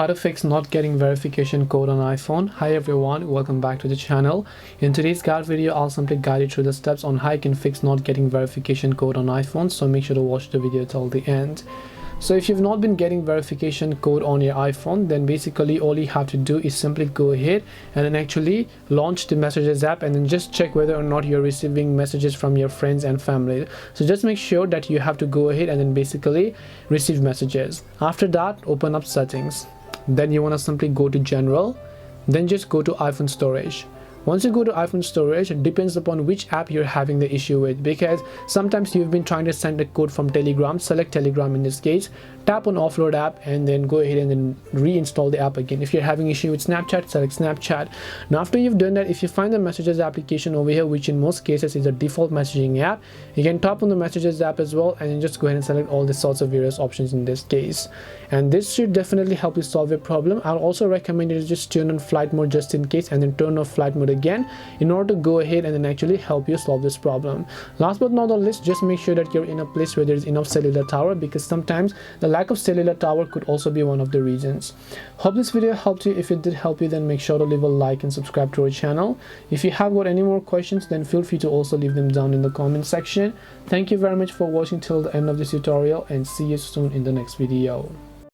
how to fix not getting verification code on iPhone. Hi everyone, welcome back to the channel. In today's guide video, I'll simply guide you through the steps on how you can fix not getting verification code on iPhone, so make sure to watch the video till the end. So if you've not been getting verification code on your iPhone, then basically all you have to do is simply go ahead and then actually launch the Messages app and then just check whether or not you're receiving messages from your friends and family. So just make sure that you have to go ahead and then basically receive messages. After that, open up settings. Then you want to simply go to general, then just go to iPhone storage. Once you go to iPhone storage, it depends upon which app you're having the issue with, because sometimes you've been trying to send a code from Telegram. Select Telegram in this case, tap on Offload App and then go ahead and then reinstall the app again. If you're having issue with Snapchat, select Snapchat. Now after you've done that, if you find the Messages application over here, which in most cases is a default messaging app, you can tap on the Messages app as well and just go ahead and select all the sorts of various options in this case. And this should definitely help you solve your problem. I'll also recommend you to just turn on flight mode just in case and then turn off flight mode again in order to go ahead and then actually help you solve this problem. Last but not the least, just make sure that you're in a place where there is enough cellular tower, because sometimes the lack of cellular tower could also be one of the reasons. Hope this video helped you. If it did help you, then make sure to leave a like and subscribe to our channel. If you have got any more questions, then feel free to also leave them down in the comment section. Thank you very much for watching till the end of this tutorial, and see you soon in the next video.